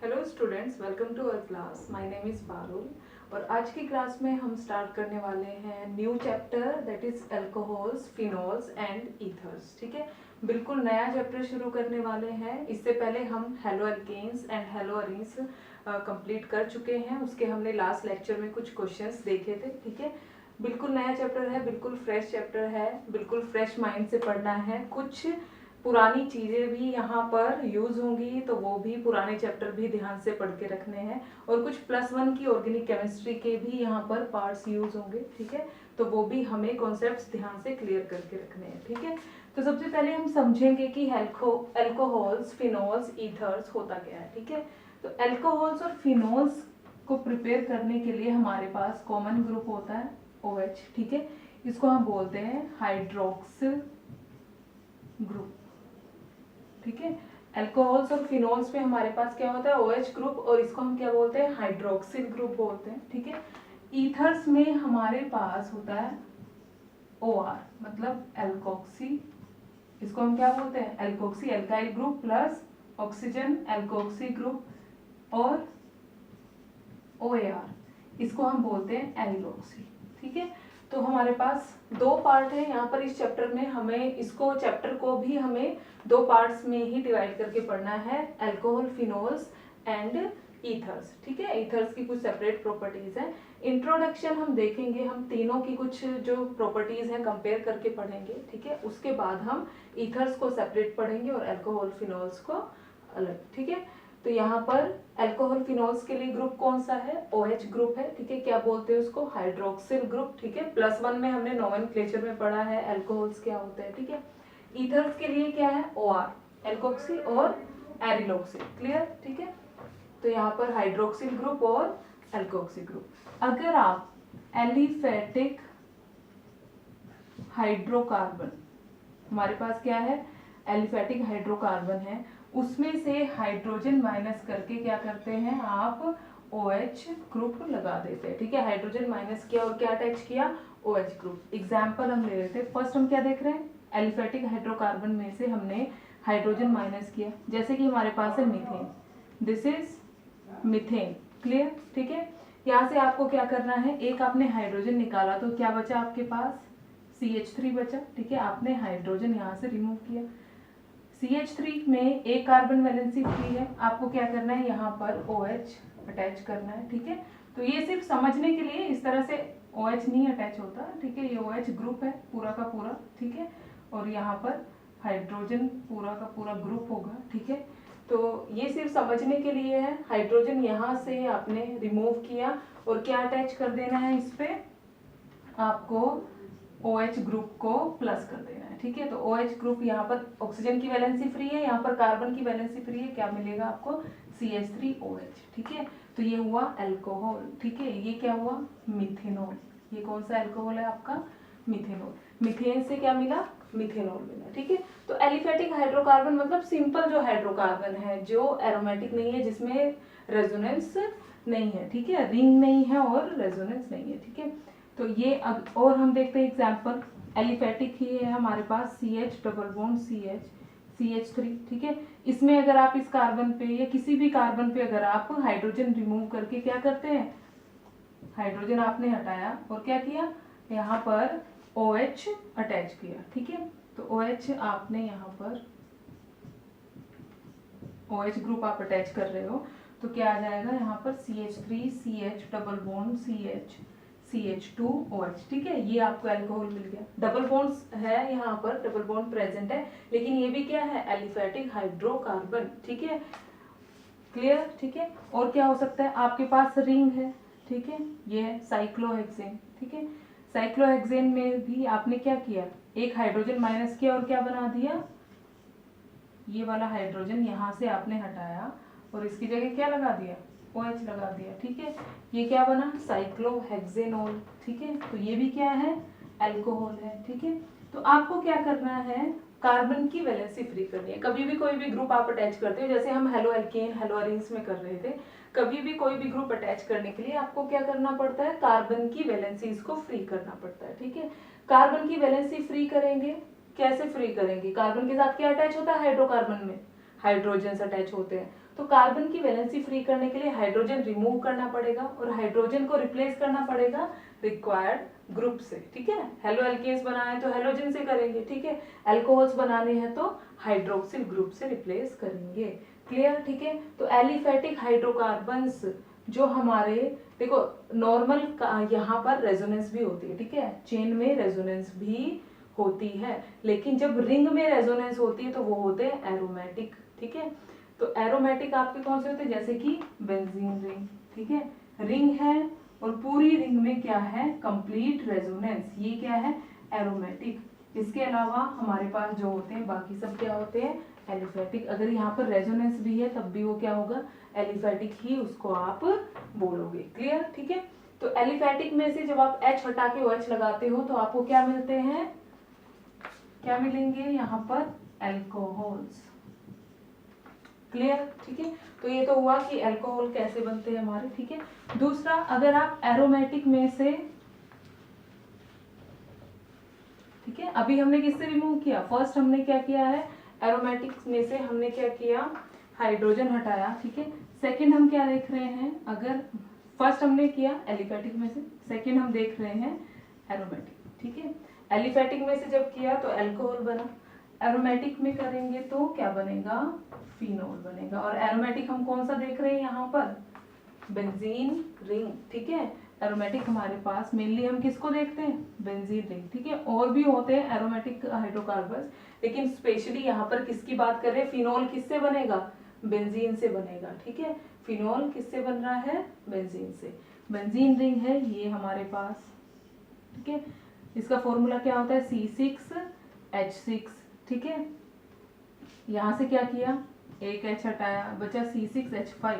Hello students, welcome to our class. My name is Parul और आज की क्लास में हम स्टार्ट करने वाले हैं new chapter that is alcohols, phenols and ethers. ठीक है, बिल्कुल नया चैप्टर शुरू करने वाले हैं। इससे पहले हम haloalkanes and haloarenes complete कर चुके हैं। उसके हमने लास्ट लेक्चर में कुछ क्वेश्चंस देखे थे। ठीक है, बिल्कुल नया चैप्टर है, बिल्कुल फ्रेश चैप्टर है, बिल्कुल फ्रेश माइंड से पढ़ना है। कुछ पुरानी चीज़ें भी यहाँ पर यूज़ होंगी, तो वो भी पुराने चैप्टर भी ध्यान से पढ़ के रखने हैं। और कुछ +1 की ऑर्गेनिक केमिस्ट्री के भी यहाँ पर पार्ट्स यूज़ होंगे। ठीक है, तो वो भी हमें कॉन्सेप्ट्स ध्यान से क्लियर करके रखने हैं। ठीक है, तो सबसे पहले हम समझेंगे कि अल्कोहल्स, फिनॉल्स, ईथर्स होता क्या है। ठीक है, तो अल्कोहल्स और फिनॉल्स को प्रिपेयर करने के लिए हमारे पास कॉमन ग्रुप होता है OH। ठीक है, इसको हम बोलते हैं हाइड्रोक्सिल ग्रुप। ठीक है, अल्कोहल्स और फिनॉल्स में हमारे पास क्या होता है OH ग्रुप, और इसको हम क्या बोलते हैं, हाइड्रोक्सिल ग्रुप बोलते हैं। ठीक है, ईथर्स में हमारे पास होता है OR, मतलब एल्कोक्सी। इसको हम क्या बोलते हैं, alkoxy alkyl group plus oxygen alkoxy group, और OAR, इसको हम बोलते हैं एल्कोक्सी। ठीक है, तो हमारे पास दो पार्ट है यहाँ पर इस चैप्टर में। हमें इसको चैप्टर को भी हमें दो पार्ट्स में ही डिवाइड करके पढ़ना है, अल्कोहल, फिनॉल्स एंड ईथर्स। ठीक है, ईथर्स की कुछ सेपरेट प्रॉपर्टीज हैं। इंट्रोडक्शन हम देखेंगे, हम तीनों की कुछ जो प्रॉपर्टीज हैं कंपेयर करके पढ़ेंगे। ठीक है, उसके बाद हम ईथर्स को सेपरेट पढ़ेंगे और अल्कोहल, फिनॉल्स को अलग। ठीक है, तो यहाँ पर अल्कोहल, फिनॉल्स के लिए ग्रुप कौन सा है, OH ग्रुप है। ठीक है, क्या बोलते हैं उसको, हाइड्रोक्सिल ग्रुप। ठीक है, +1 में हमने नोमेनक्लेचर में पढ़ा है अल्कोहल्स क्या होते हैं। ठीक है, ईथर्स के लिए क्या है, OR, एल्कोक्सी और एरिलोक्सी। क्लियर। ठीक है, तो यहाँ पर हाइड्रोक्सिल ग्रुप और एल्कोक्सी ग्रुप। अगर आप एलिफेटिक हाइड्रोकार्बन, हमारे पास क्या है, एलिफेटिक हाइड्रोकार्बन है, उसमें से हाइड्रोजन माइनस करके क्या करते हैं आप, OH ग्रुप लगा देते हैं। ठीक है, हाइड्रोजन माइनस किया और क्या अटैच किया, OH ग्रुप। एग्जाम्पल हम ले लेते हैं। फर्स्ट हम क्या देख रहे हैं, एलिफेटिक हाइड्रोकार्बन में से हमने हाइड्रोजन माइनस किया, जैसे कि हमारे पास है methane, this is methane. Clear. ठीक है, यहाँ से आपको क्या करना है, एक आपने हाइड्रोजन निकाला तो क्या बचा आपके पास, CH3 बचा। ठीक है, आपने हाइड्रोजन यहाँ से रिमूव किया। CH3 में एक कार्बन वैलेंसी फ्री है, आपको क्या करना है, यहाँ पर OH अटैच करना है। ठीक है, तो ये सिर्फ समझने के लिए, इस तरह से OH नहीं अटैच होता। ठीक है, ये OH ग्रुप है पूरा का पूरा। ठीक है, और यहाँ पर हाइड्रोजन पूरा का पूरा ग्रुप होगा। ठीक है, तो ये सिर्फ समझने के लिए है। हाइड्रोजन यहाँ से आपने रिमूव किया और क्या अटैच कर देना है, इस पे आपको OH ग्रुप को प्लस कर देना है। ठीक है, तो OH ग्रुप, यहाँ पर ऑक्सीजन की वैलेंसी फ्री है, यहाँ पर कार्बन की वैलेंसी फ्री है, क्या मिलेगा आपको, CH3OH। ठीक है, तो ये हुआ अल्कोहल। ठीक है, ये क्या हुआ, मिथेनॉल। ये कौन सा अल्कोहल है आपका, मिथेनॉल। मिथेन से क्या मिला, मिथेनॉल मिला। ठीक है, तो एलिफेटिक हाइड्रोकार्बन मतलब सिंपल जो हाइड्रोकार्बन है, जो एरोमेटिक नहीं है, जिसमें रेजोनेंस नहीं है। ठीक है, रिंग नहीं है और रेजोनेंस नहीं है। ठीक है, तो ये अब और हम देखते हैं एग्जाम्पल। एलिफेटिक ही है हमारे पास, CH double bond CH, CH3। ठीक है, इसमें अगर आप इस कार्बन पे या किसी भी कार्बन पे अगर आप हाइड्रोजन रिमूव करके क्या करते हैं, हाइड्रोजन आपने हटाया और क्या किया, यहाँ पर OH अटैच किया। ठीक है, तो OH आपने यहाँ पर OH ग्रुप आप अटैच कर रहे हो, तो क्या आ जाएगा यहाँ पर CH3 CH double bond CH CH2OH। ठीक है, ये आपको अल्कोहल मिल गया। डबल बॉन्ड्स है यहाँ पर, डबल बॉन्ड प्रेजेंट है, लेकिन ये भी क्या है, एलिफेटिक हाइड्रोकार्बन। ठीक है, क्लियर। ठीक है, और क्या हो सकता है, आपके पास रिंग है। ठीक है, ये है साइक्लोहेक्सेन। ठीक है, साइक्लोहेक्सेन में भी आपने क्या किया, एक हाइड्रोजन माइनस किया और क्या बना दिया, ये वाला हाइड्रोजन यहाँ से आपने हटाया और इसकी जगह क्या लगा दिया, OH लगा दिया। ठीक है, ये क्या बना, साइक्लोहेक्सेनॉल। ठीक है, तो ये भी क्या है, अल्कोहल है। ठीक है, तो आपको क्या करना है, कार्बन की वैलेंसी फ्री करनी है। कभी भी कोई भी ग्रुप आप अटैच करते हो, जैसे हम हेलो एल्केन, हेलो अरीन्स में कर रहे थे, कभी भी कोई भी ग्रुप अटैच करने के लिए आपको क्या करना पड़ता है, कार्बन की वैलेंसी इसको फ्री करना पड़ता है। ठीक है, कार्बन की वैलेंसी फ्री करेंगे, कैसे फ्री करेंगे, कार्बन के साथ क्या अटैच होता है, हाइड्रोकार्बन में हाइड्रोजन अटैच होते हैं, तो कार्बन की वैलेंसी फ्री करने के लिए हाइड्रोजन रिमूव करना पड़ेगा और हाइड्रोजन को रिप्लेस करना पड़ेगा रिक्वायर्ड ग्रुप से, ठीक है। हेलो एल्केन्स बनाए तो हेलोजन से करेंगे, ठीक है। अल्कोहल्स बनाने हैं तो हाइड्रोक्सिल ग्रुप से रिप्लेस करेंगे, क्लियर, ठीक है। तो एलिफेटिक हाइड्रोकार्बन्स जो हमारे, देखो नॉर्मल यहाँ पर रेजोनेंस भी होती है, ठीक है, चेन में रेजोनेंस भी होती है, लेकिन जब रिंग में रेजोनेंस होती है तो वो होते हैं एरोमेटिक, ठीक है। तो एरोमेटिक आपके कौन से होते हैं, जैसे कि बेंजीन रिंग, ठीक है, रिंग है और पूरी रिंग में क्या है, कंप्लीट रेजोनेंस, ये क्या है, एरोमेटिक। इसके अलावा हमारे पास जो होते हैं बाकी सब क्या होते हैं, एलिफेटिक। अगर यहाँ पर रेजोनेंस भी है तब भी वो क्या होगा, एलिफेटिक ही उसको आप बोलोगे, क्लियर, ठीक है। तो एलिफेटिक में से जब आप H हटा के OH लगाते हो तो आपको क्या मिलते हैं, क्या मिलेंगे यहाँ पर, एल्कोहल्स, क्लियर, ठीक है। तो ये तो हुआ कि एल्कोहल कैसे बनते हैं हमारे, ठीक है। दूसरा, अगर आप एरोमेटिक में से, ठीक है, अभी हमने किससे रिमूव किया, फर्स्ट हमने क्या किया है, एरोमेटिक में से हमने क्या किया, हाइड्रोजन हटाया, ठीक है। सेकंड हम क्या देख रहे हैं, अगर फर्स्ट हमने किया एलिफेटिक में से, सेकंड हम देख रहे हैं एरोमेटिक, ठीक है। एलिफेटिक में से जब किया तो अल्कोहल बना, एरोमेटिक में करेंगे तो क्या बनेगा, फिनोल बनेगा। और एरोमेटिक हम कौन सा देख रहे हैं यहाँ पर, बेंजीन रिंग, ठीक है। एरोमेटिक हमारे पास मेनली हम किसको देखते हैं, बेंजीन रिंग, ठीक है। और भी होते हैं एरोमेटिक हाइड्रोकार्बन्स, लेकिन स्पेशली यहाँ पर किसकी बात कर रहे हैं, फिनोल किससे बनेगा, बेंजीन से बनेगा, ठीक है। फिनोल किससे बन रहा है, बेंजीन से। बेंजीन रिंग है ये हमारे पास, ठीक है। इसका फॉर्मूला क्या होता है, C6H6, ठीक है। यहाँ से क्या किया, एक H हटाया, बचा C6H5,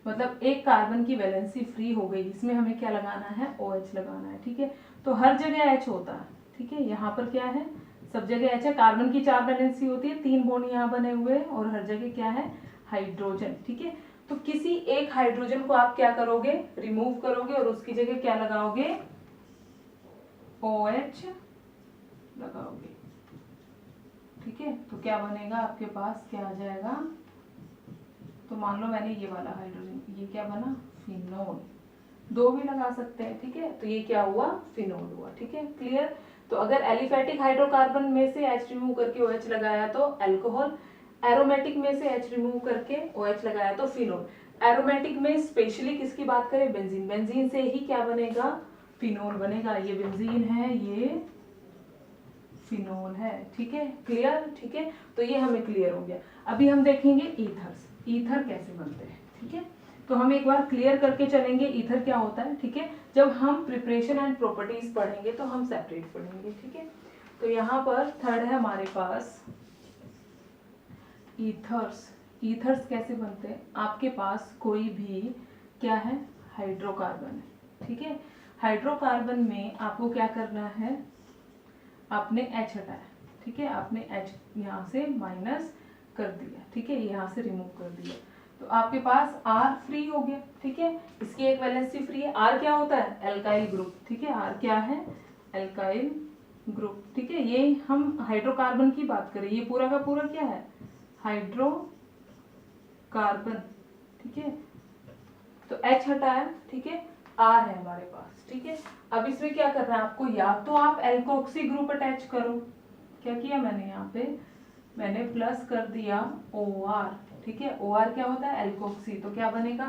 मतलब एक कार्बन की वैलेंसी फ्री हो गई। इसमें हमें क्या लगाना है, OH लगाना है, ठीक है। तो हर जगह H होता है, ठीक है। यहाँ पर क्या है, सब जगह H है। कार्बन की 4 वैलेंसी होती है, 3 बॉन्ड यहाँ बने हुए हैं और हर जगह क्या है, हाइड्रोजन, ठीक है। तो किसी एक हाइड्रोजन को आप क्या करोगे, रिमूव करोगे और उसकी जगह क्या लगाओगे, OH लगाओगे, ठीक है। तो क्या बनेगा आपके पास, क्या आ जाएगा, तो मान लो मैंने ये वाला हाइड्रोजन, ये क्या बना, फिनोल, 2 भी लगा सकते हैं, ठीक है। तो ये क्या हुआ, फिनोल हुआ, ठीक है, क्लियर। तो अगर एलिफेटिक हाइड्रोकार्बन में से H रिमूव करके OH लगाया तो अल्कोहल, एरोमेटिक में से H रिमूव करके OH लगाया तो फिनोल। एरोमेटिक में स्पेशली किसकी बात करें, बेंजीन, बेंजीन से ही क्या बनेगा, फिनोल बनेगा। ये बेंजीन है, ये फिनोल है, ठीक है, क्लियर, ठीक है। तो ये हमें क्लियर हो गया। अभी हम देखेंगे ईथर्स, ईथर कैसे बनते हैं, ठीक है। तो हम एक बार क्लियर करके चलेंगे ईथर क्या होता है, ठीक है। जब हम प्रिपरेशन एंड प्रॉपर्टीज पढ़ेंगे तो हम सेपरेट पढ़ेंगे, ठीक है। तो यहाँ पर थर्ड है हमारे पास ईथर्स। ईथर्स कैसे बनते हैं, आपके पास कोई भी क्या है, हाइड्रोकार्बन है, ठीक है। हाइड्रोकार्बन में आपको क्या करना है, आपने H हटाया, ठीक है, आपने H यहाँ से माइनस कर दिया, ठीक है, यहाँ से रिमूव कर दिया, तो आपके पास R फ्री हो गया, ठीक है। इसकी एक वैलेंसी फ्री है। R क्या होता है, एल्काइल ग्रुप, ठीक है। R क्या है, एल्काइल ग्रुप, ठीक है। ये हम हाइड्रोकार्बन की बात करें, ये पूरा का पूरा क्या है, हाइड्रोकार्बन, ठीक है। तो H हटाया, ठीक है, R है हमारे पास, ठीक है। अब इसमें क्या करना है आपको, या तो आप एल्कोक्सी ग्रुप अटैच करो, क्या किया मैंने यहाँ पे, मैंने प्लस कर दिया OR, ठीक है। OR क्या होता है, एल्कोक्सी, तो क्या बनेगा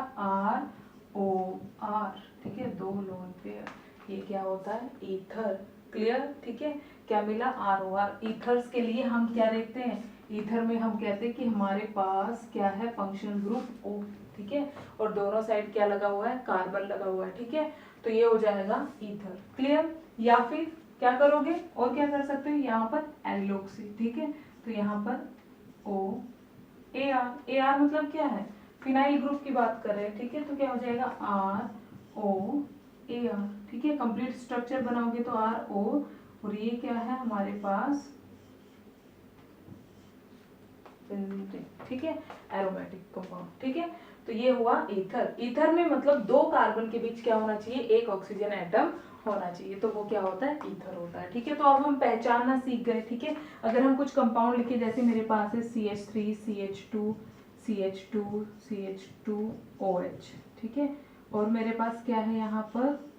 ROR, ठीक है, 2 लोन पेयर, ये क्या होता है, ईथर, क्लियर, ठीक है। क्या मिला, ROR। ईथर्स के लिए हम क्या देखते हैं, ईथर में हम कहते हैं कि हमारे पास क्या है, फंक्शनल ग्रुप O, ठीक है, और दोनों साइड क्या लगा हुआ है, कार्बन लगा हुआ है, ठीक है। तो ये हो जाएगा ईथर, क्लियर। या फिर क्या करोगे, और क्या कर सकते हो, यहाँ पर एल्लोक्सी, ठीक है। तो यहाँ पर AR मतलब क्या है, फिनाइल ग्रुप की बात कर रहे हैं, ठीक है। तो क्या हो जाएगा ROAR, ठीक है। कंप्लीट स्ट्रक्चर बनाओगे तो RO, और ये क्या है हमारे पास, ठीक है, एरोमेटिक कंपाउंड, ठीक है। तो ये हुआ ईथर। ईथर में मतलब 2 कार्बन के बीच क्या होना चाहिए, एक ऑक्सीजन एटम होना चाहिए, तो वो क्या होता है, ईथर होता है, ठीक है। तो अब हम पहचानना सीख गए, ठीक है। अगर हम कुछ कंपाउंड लिखे, जैसे मेरे पास है CH3, CH2, CH2OH, ठीक है। और मेरे पास क्या है यहाँ पर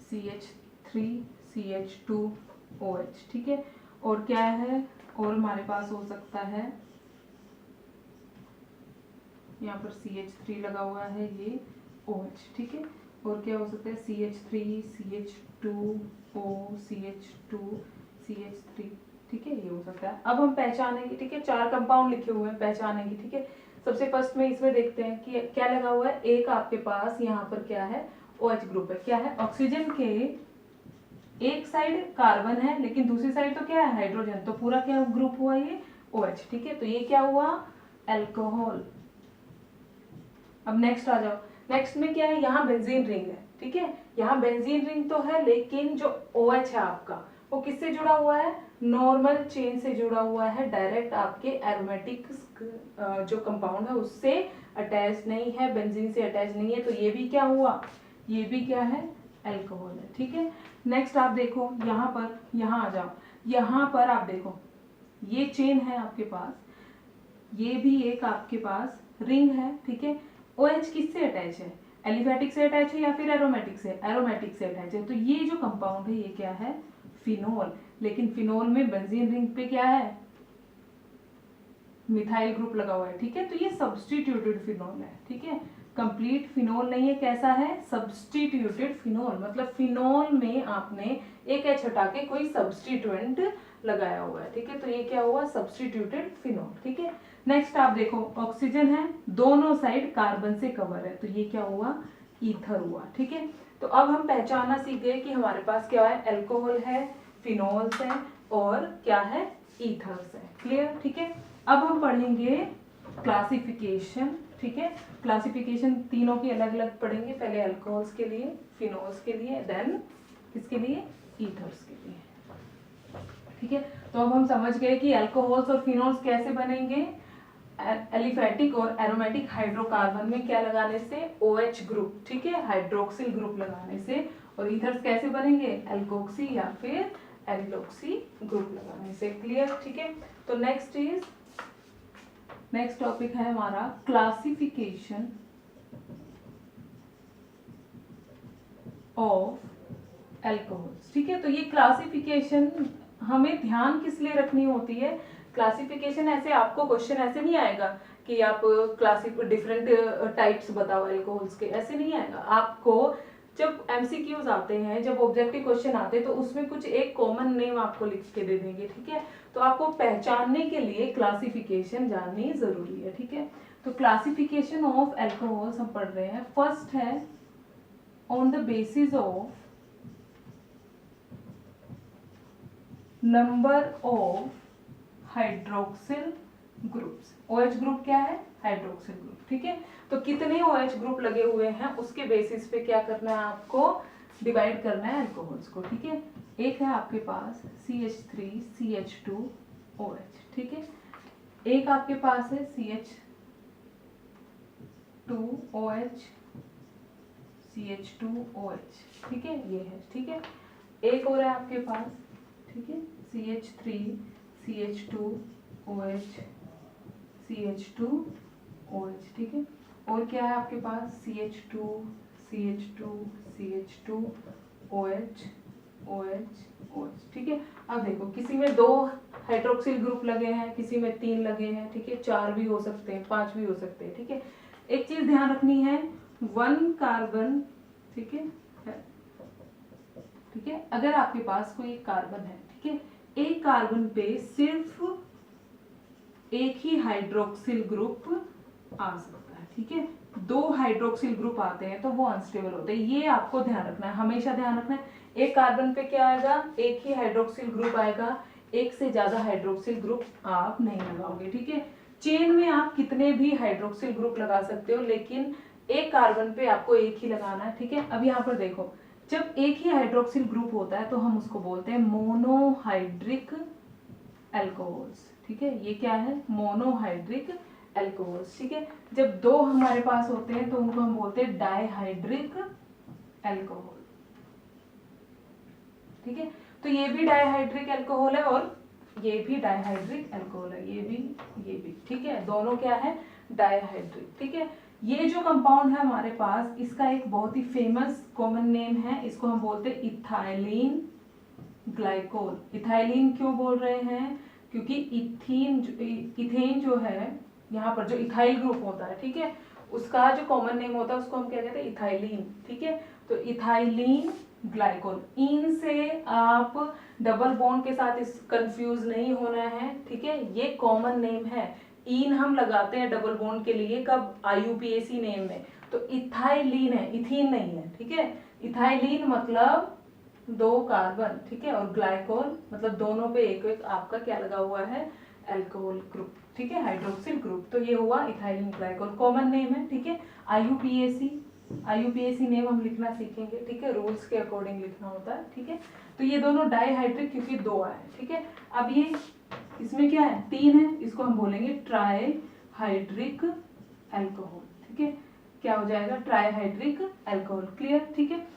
CH3CH2OH, ठीक है। और क्या है, और हमारे पास हो सकता है यहाँ पर CH3 लगा हुआ है, ये OH, ठीक है। और क्या हो सकता है CH3 CH2O CH2 CH3, ठीक है, ये हो सकता है। अब हम पहचानेंगे, ठीक है, 4 कंपाउंड लिखे हुए हैं, पहचानेंगे, ठीक है। सबसे फर्स्ट में इसमें देखते हैं कि क्या लगा हुआ है। एक आपके पास यहाँ पर क्या है, OH ग्रुप है। क्या है, ऑक्सीजन के एक साइड कार्बन है लेकिन दूसरी साइड तो क्या है, हाइड्रोजन। तो पूरा क्या ग्रुप हुआ, ये OH, ठीक है। तो ये क्या हुआ, अल्कोहल। अब नेक्स्ट आ जाओ। नेक्स्ट में क्या है, यहाँ बेंजीन रिंग है, ठीक है। यहाँ बेंजीन रिंग तो है लेकिन जो OH है आपका वो किससे जुड़ा हुआ है, नॉर्मल चेन से जुड़ा हुआ है, डायरेक्ट आपके एरोमेटिक जो कंपाउंड है उससे अटैच नहीं है, बेंजीन से अटैच नहीं है। तो ये भी क्या हुआ, ये भी क्या है, अल्कोहल है, ठीक है। नेक्स्ट आप देखो यहाँ पर, यहाँ आ जाओ। यहाँ पर आप देखो ये चेन है आपके पास, ये भी एक आपके पास रिंग है, ठीक है। OH किससे अटैच है, एलिफैटिक से अटैच है या फिर एरोमेटिक से, एरोमेटिक से अटैच है। तो ये जो कंपाउंड है ये क्या है, फिनोल। लेकिन फिनोल में बेंजीन रिंग पे क्या है, मिथाइल ग्रुप लगा हुआ है, ठीक है। तो ये सब्स्टिट्यूटेड फिनोल है, ठीक है। कंप्लीट फिनोल नहीं है, कैसा है, सब्स्टिट्यूटेड फिनोल। मतलब फिनोल में आपने एक H हटा के कोई सब्स्टिट्यूएंट लगाया हुआ है, ठीक है। तो ये क्या हुआ, सब्स्टिट्यूटेड फिनोल, ठीक है। नेक्स्ट आप देखो, ऑक्सीजन है, दोनों साइड कार्बन से कवर है, तो ये क्या हुआ, ईथर हुआ, ठीक है। तो अब हम पहचानना सीख गए कि हमारे पास क्या है, अल्कोहल है, फिनोल्स है और क्या है, ईथर्स है। क्लियर, ठीक है। अब हम पढ़ेंगे क्लासिफिकेशन, ठीक है। क्लासिफिकेशन तीनों की अलग अलग पढ़ेंगे, पहले अल्कोहल्स के लिए, फिनोल्स के लिए, देन किसके लिए, ईथर्स के लिए, ठीक है। तो अब हम समझ गए कि अल्कोहल्स और फिनोल्स कैसे बनेंगे, एलिफैटिक और एरोमेटिक हाइड्रोकार्बन में क्या लगाने से, OH ग्रुप, ठीक है, हाइड्रोक्सिल ग्रुप लगाने से। और ईथर्स कैसे बनेंगे, एल्कोक्सी या फिर एल्डोक्सी ग्रुप लगाने से। क्लियर, ठीक है। तो नेक्स्ट टॉपिक है हमारा क्लासिफिकेशन ऑफ अल्कोहल्स, ठीक है। तो ये क्लासिफिकेशन हमें ध्यान किस लिए रखनी होती है, क्लासिफिकेशन ऐसे आपको क्वेश्चन ऐसे नहीं आएगा कि आप डिफरेंट टाइप्स बताओ अल्कोहल्स के, ऐसे नहीं आएगा आपको। जब MCQs आते हैं, जब ऑब्जेक्टिव क्वेश्चन आते हैं तो उसमें कुछ एक कॉमन नेम आपको लिख के दे देंगे, ठीक है। तो आपको पहचानने के लिए क्लासिफिकेशन जाननी जरूरी है, ठीक है। तो क्लासिफिकेशन ऑफ अल्कोहल्स हम पढ़ रहे हैं। फर्स्ट है on the basis of number of hydroxyl groups. OH group क्या है, हाइड्रोक्सिल ग्रुप, ठीक है। तो कितने OH ग्रुप लगे हुए हैं उसके बेसिस पे क्या करना है, आपको डिवाइड करना है अल्कोहल्स को, ठीक है। एक है आपके पास CH3CH2OH, ठीक है। एक आपके पास है CH2OH CH2OH, ठीक है, ये है, ठीक है। एक और है आपके पास, ठीक है, CH3CH2OH CH2OH, ठीक है। और क्या है आपके पास CH2CH2CH2OH OH, ठीक है। अब देखो किसी में 2 हाइड्रोक्सिल ग्रुप लगे हैं, किसी में 3 लगे हैं, ठीक है, 4 भी हो सकते हैं, 5 भी हो सकते हैं, ठीक है। एक चीज ध्यान रखनी है, 1 कार्बन, ठीक है, ठीक है। अगर आपके पास कोई कार्बन है, ठीक है, एक कार्बन पे सिर्फ एक ही हाइड्रोक्सिल ग्रुप आ सकता है, ठीक है। 2 हाइड्रोक्सिल ग्रुप आते हैं तो वो अनस्टेबल होते हैं, ये आपको ध्यान रखना है, हमेशा ध्यान रखना है। एक कार्बन पे क्या आएगा, एक ही हाइड्रोक्सिल ग्रुप आएगा, एक से ज्यादा हाइड्रोक्सिल ग्रुप आप नहीं लगाओगे, ठीक है। चेन में आप कितने भी हाइड्रोक्सिल ग्रुप लगा सकते हो लेकिन एक कार्बन पे आपको एक ही लगाना है, ठीक है। अब यहाँ पर देखो, जब एक ही हाइड्रोक्सिल ग्रुप होता है तो हम उसको बोलते हैं मोनोहाइड्रिक अल्कोहल्स, ठीक है। ये क्या है, मोनोहाइड्रिक अल्कोहल्स, ठीक है। जब 2 हमारे पास होते हैं तो उनको हम बोलते हैं डाइहाइड्रिक अल्कोहल, ठीक है। तो ये भी डाइहाइड्रिक अल्कोहल है और ये भी डाइहाइड्रिक अल्कोहल है, ये भी, ठीक है, दोनों क्या है, डाइहाइड्रिक, ठीक है। ये जो कंपाउंड है हमारे पास, इसका एक बहुत ही फेमस कॉमन नेम है, इसको हम बोलते हैं इथाइलिन ग्लाइकोल। इथाइलिन क्यों बोल रहे हैं, क्योंकि इथेन जो है, यहाँ पर जो इथाइल ग्रुप होता है, ठीक है, उसका जो कॉमन नेम होता है उसको हम क्या कहते हैं, इथाइलिन, ठीक है। तो इथाइलिन ग्लाइकोल, इन से आप डबल बॉन्ड के साथ इस कंफ्यूज नहीं होना है, ठीक है, ये कॉमन नेम है। इन हम लगाते हैं डबल बॉन्ड के लिए कब, IUPAC नेम में, तो इथाइलिन है, इथीन नहीं है, ठीक है। इथाइलिन मतलब 2 कार्बन, ठीक है, और ग्लाइकोल मतलब दोनों पे एक एक आपका क्या लगा हुआ है, अल्कोहल ग्रुप, ठीक है, हाइड्रोक्सिल ग्रुप। तो ये हुआ इथाइलिन ग्लाइकोल, कॉमन नेम है, ठीक है। IUPAC नेम हम लिखना सीखेंगे, ठीक है, रूल्स के अकॉर्डिंग लिखना होता है, ठीक है। तो ये दोनों डाइहाइड्रिक क्योंकि 2 आए, ठीक है। अब ये इसमें क्या है, 3 है, इसको हम बोलेंगे ट्राइहाइड्रिक अल्कोहल, ठीक है, क्या हो जाएगा, ट्राइहाइड्रिक अल्कोहल, क्लियर, ठीक है।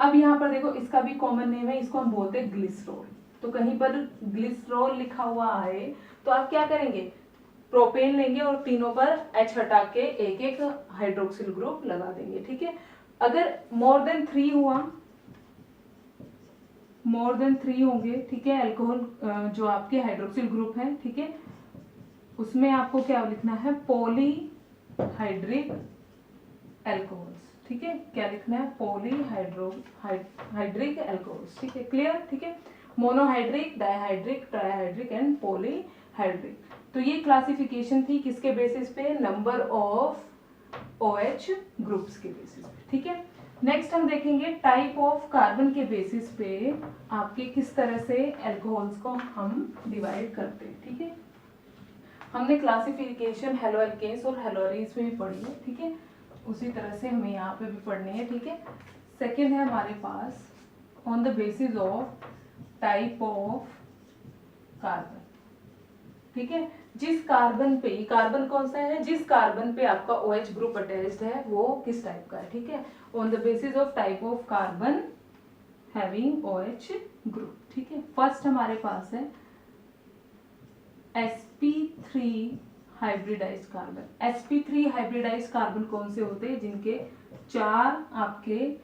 अब यहाँ पर देखो, इसका भी कॉमन नेम है, इसको हम बोलते हैं ग्लिसरॉल। तो कहीं पर ग्लिसरॉल लिखा हुआ आए तो आप क्या करेंगे, प्रोपेन लेंगे और तीनों पर H हटा के एक एक हाइड्रोक्सिल ग्रुप लगा देंगे, ठीक है। अगर मोर देन 3 हुआ, मोर देन 3 होंगे, ठीक है, अल्कोहल जो आपके हाइड्रोक्सिल ग्रुप है, ठीक है, उसमें आपको क्या लिखना है, पॉलीहाइड्रिक अल्कोहल्स, ठीक है, क्या लिखना है, पॉलीहाइड्रिक अल्कोहल्स, ठीक है, क्लियर, ठीक है। Monohydric, dihydric, trihydric and polyhydric. तो ये क्लासिफिकेशन थी किसके बेसिस पे, नंबर ऑफ OH ग्रुप्स के बेसिस पे, ठीक है। नेक्स्ट हम देखेंगे टाइप ऑफ कार्बन के बेसिस पे आपके किस तरह से अल्कोहल्स को हम डिवाइड करते हैं, ठीक है। हमने क्लासिफिकेशन हेलो एल्केन्स और हेलोरीज में भी पढ़ी है, ठीक है, उसी तरह से हमें यहाँ पे भी पढ़नी है, ठीक है। सेकेंड है हमारे pass on the basis of type of carbon, ठीक है, जिस कार्बन पे, कार्बन कौन सा है, जिस कार्बन पे आपका OH ग्रुप अटैच्ड है वो किस टाइप का है, ठीक है, on the basis of type of carbon having OH group, ठीक है। फर्स्ट हमारे पास है sp3 hybridised carbon. sp3 hybridised carbon कौन से होते हैं, जिनके 4 आपके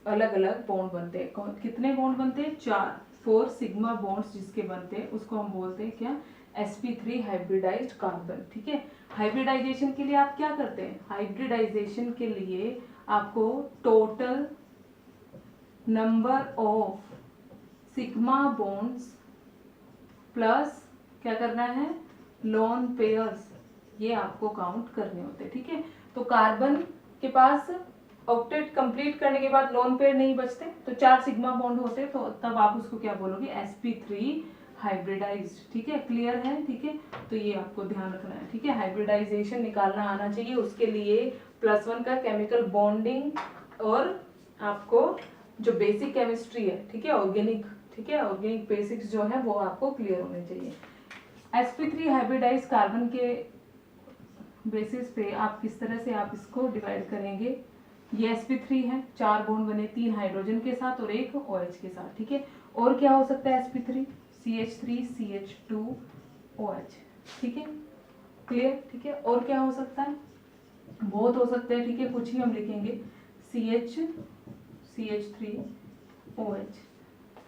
अलग अलग बॉन्ड बनते हैं। कितने बॉन्ड बनते हैं, 4, 4 सिग्मा बॉन्ड्स जिसके बनते हैं उसको हम बोलते हैं क्या, sp3 हाइब्रिडाइज्ड कार्बन, ठीक है। हाइब्रिडाइजेशन के लिए आप क्या करते हैं, हाइब्रिडाइजेशन के लिए आपको total number of sigma bonds plus क्या करना है, लोन पेयर्स, ये आपको काउंट करने होते हैं, ठीक है। तो कार्बन के पास ऑक्टेट कंप्लीट करने के बाद लोन पेयर नहीं बचते, तो 4 सिग्मा बॉन्ड होते, तो तब आप उसको क्या बोलोगे, sp3 हाइब्रिडाइज्ड, ठीक है, क्लियर है, ठीक है। तो ये आपको ध्यान रखना है, ठीक है, हाइब्रिडाइजेशन निकालना आना चाहिए, उसके लिए +1 का केमिकल बॉन्डिंग और आपको जो बेसिक केमिस्ट्री है, ठीक है, ऑर्गेनिक, ठीक है, ऑर्गेनिक बेसिक्स जो है वो आपको क्लियर होने चाहिए। sp3 हाइब्रिडाइज्ड कार्बन के बेसिस पे आप किस तरह से आप इसको डिवाइड करेंगे, ये sp3 है, 4 बॉन्ड बने, 3 हाइड्रोजन के साथ और 1 OH के साथ, ठीक है। और क्या हो सकता है, sp3 CH3 CH2 OH, ठीक है, क्लियर, ठीक है। और क्या हो सकता है, बहुत हो सकते हैं, ठीक है, कुछ ही हम लिखेंगे, CH CH3 OH,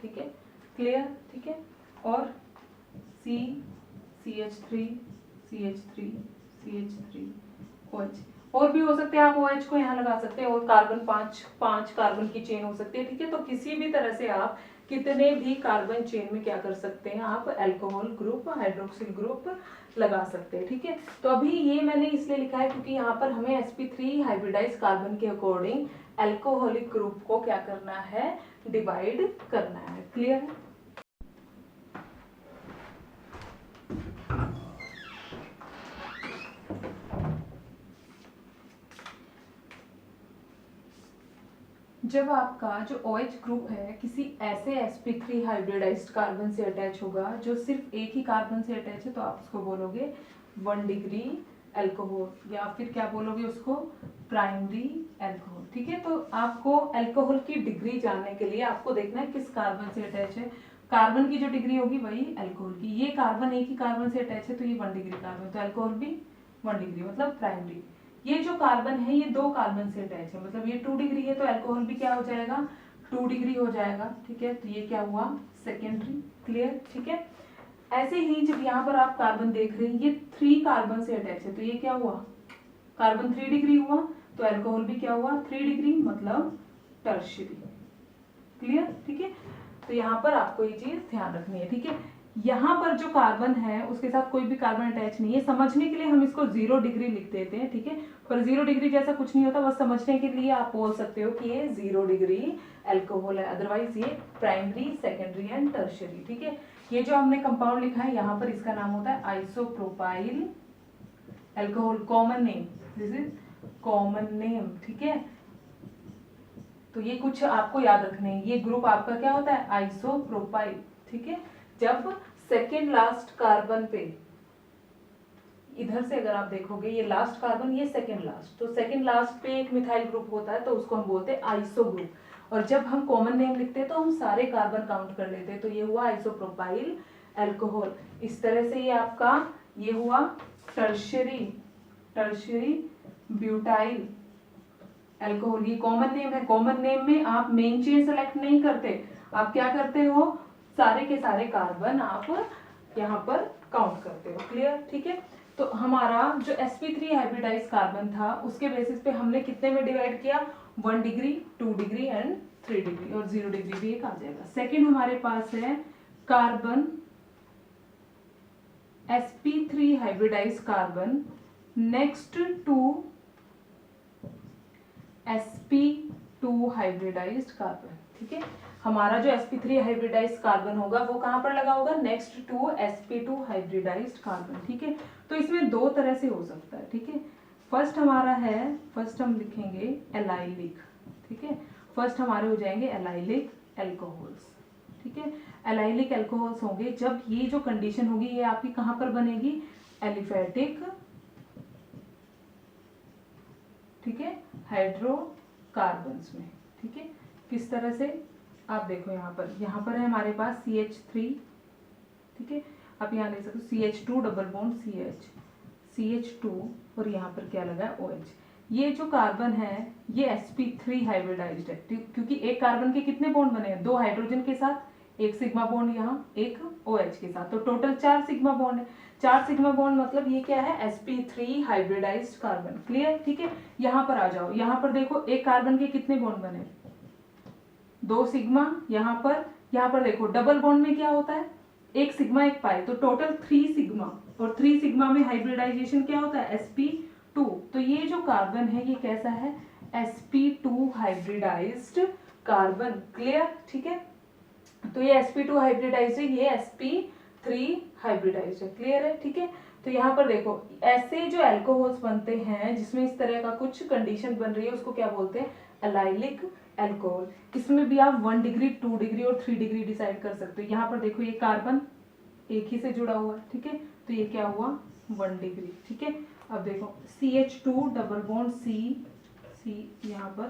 ठीक है, क्लियर, ठीक है, और C CH3 CH3 CH3 OH, और भी हो सकते हैं, आप OH को यहाँ लगा सकते हैं, और कार्बन 5 कार्बन की चेन हो सकती है, ठीक है। तो किसी भी तरह से आप कितने भी कार्बन चेन में क्या कर सकते हैं, आप अल्कोहल ग्रुप, हाइड्रोक्सिल ग्रुप लगा सकते हैं, ठीक है। तो अभी ये मैंने इसलिए लिखा है क्योंकि यहाँ पर हमें sp3 हाइब्रिडाइज्ड कार्बन के अकॉर्डिंग अल्कोहलिक ग्रुप को क्या करना है, डिवाइड करना है, क्लियर है। जब आपका जो OH ग्रुप है किसी ऐसे sp3 हाइब्रिडाइज्ड कार्बन से अटैच होगा जो सिर्फ एक ही कार्बन से अटैच है, तो आप उसको बोलोगे 1 डिग्री अल्कोहल, या फिर क्या बोलोगे उसको, प्राइमरी अल्कोहल, ठीक है। तो आपको अल्कोहल की डिग्री जानने के लिए आपको देखना है किस कार्बन से अटैच है। कार्बन की जो डिग्री होगी वही अल्कोहल की। ये कार्बन एक ही कार्बन से अटैच है तो ये 1 डिग्री कार्बन, तो अल्कोहल भी 1 डिग्री मतलब प्राइमरी। ये जो कार्बन है ये 2 कार्बन से अटैच है, मतलब ये 2 डिग्री है तो अल्कोहल भी क्या हो जाएगा, 2 डिग्री हो जाएगा। ठीक है, तो ये क्या हुआ, सेकेंडरी। क्लियर, ठीक है। ऐसे ही जब यहाँ पर आप कार्बन देख रहे हैं ये 3 कार्बन से अटैच है तो ये क्या हुआ, कार्बन 3 डिग्री हुआ, तो अल्कोहल भी क्या हुआ 3 डिग्री मतलब टर्शियरी। क्लियर, ठीक है। तो यहाँ पर आपको ये चीज ध्यान रखनी है। ठीक है, यहाँ पर जो कार्बन है उसके साथ कोई भी कार्बन अटैच नहीं है, समझने के लिए हम इसको 0 डिग्री लिख देते हैं। ठीक है, पर 0 डिग्री जैसा कुछ नहीं होता, बस समझने के लिए आप बोल सकते हो कि ये 0 डिग्री अल्कोहल है, अदरवाइज ये प्राइमरी, सेकेंडरी एंड टर्शियरी। ठीक है, ये जो हमने कंपाउंड लिखा है यहाँ पर इसका नाम होता है isopropyl alcohol, common name, this is common name. ठीक है, तो ये कुछ आपको याद रखने हैं, ये ग्रुप आपका क्या होता है, आइसोप्रोपाइल। ठीक है, जब सेकेंड लास्ट कार्बन पे, इधर से अगर आप देखोगे ये लास्ट कार्बन, ये सेकेंड लास्ट, तो सेकेंड लास्ट पे एक मिथाइल ग्रुप होता है तो उसको हम बोलते हैं आइसो ग्रुप। और जब हम कॉमन नेम लिखते हैं तो हम सारे कार्बन काउंट कर लेते हैं, तो ये हुआ आइसोप्रोपाइल अल्कोहल। इस तरह से ये आपका ये हुआ टर्शियरी, टर्शियरी ब्यूटाइल अल्कोहल। ये कॉमन नेम है, कॉमन नेम में आप मेन चेन सेलेक्ट नहीं करते, आप क्या करते हो, सारे के सारे कार्बन आप यहाँ पर काउंट करते हो। क्लियर, ठीक है। तो हमारा जो sp3 हाइब्रिडाइज कार्बन था उसके बेसिस पे हमने कितने में डिवाइड किया, 1 डिग्री, 2 डिग्री एंड 3 डिग्री, और 0 डिग्री भी एक आ जाएगा। सेकेंड हमारे पास है carbon sp3 hybridise carbon next to sp2 hybridised carbon. ठीक है, हमारा जो sp3 हाइब्रिडाइज्ड कार्बन होगा वो कहां पर लगा होगा, next to sp2 hybridised carbon. ठीक है, तो इसमें 2 तरह से हो सकता है। ठीक है, फर्स्ट हमारा है, फर्स्ट हम लिखेंगे एलाइलिक। ठीक है, फर्स्ट हमारे हो जाएंगे एलाइलिक एल्कोहल्स। ठीक है, एलाइलिक एल्कोहल्स होंगे जब ये जो कंडीशन होगी ये आपकी कहां पर बनेगी, एलिफेटिक, ठीक है, हाइड्रोकार्बन्स में। ठीक है, किस तरह से, आप देखो यहाँ पर है हमारे पास CH3। ठीक है, आप यहाँ देख सकते हो CH2 double bond CH, CH2, और यहाँ पर क्या लगा है OH। ये जो कार्बन है ये sp3 हाइब्रिडाइज्ड है, क्योंकि एक कार्बन के कितने बॉन्ड बने हैं, 2 हाइड्रोजन के साथ, एक सिग्मा बॉन्ड, यहाँ एक OH के साथ, तो टोटल 4 सिग्मा बॉन्ड है। 4 सिग्मा बॉन्ड मतलब ये क्या है, sp3 हाइब्रिडाइज्ड कार्बन। क्लियर, ठीक है। यहाँ पर आ जाओ, यहाँ पर देखो एक कार्बन के कितने बॉन्ड बने, 2 सिग्मा, यहाँ पर देखो डबल बॉन्ड में क्या होता है, एक सिग्मा एक पाई, तो टोटल 3 सिग्मा, और 3 सिग्मा में हाइब्रिडाइजेशन क्या होता है, sp2। तो ये जो कार्बन है ये कैसा है, sp2 हाइब्रिडाइज्ड कार्बन। क्लियर, ठीक है, तो ये sp2 हाइब्रिडाइज्ड है, ये sp3 हाइब्रिडाइज्ड है। क्लियर है, ठीक है। तो यहाँ पर देखो ऐसे जो अल्कोहल्स बनते हैं जिसमें इस तरह का कुछ कंडीशन बन रही है उसको क्या बोलते हैं, एलाइलिक अल्कोहल। इसमें भी आप 1 डिग्री, 2 डिग्री और 3 डिग्री डिसाइड कर सकते हो। यहाँ पर देखो ये कार्बन एक ही से जुड़ा हुआ है। ठीक है, तो ये क्या हुआ, 1 डिग्री। ठीक है, अब देखो CH2 डबल बॉन्ड C, यहाँ पर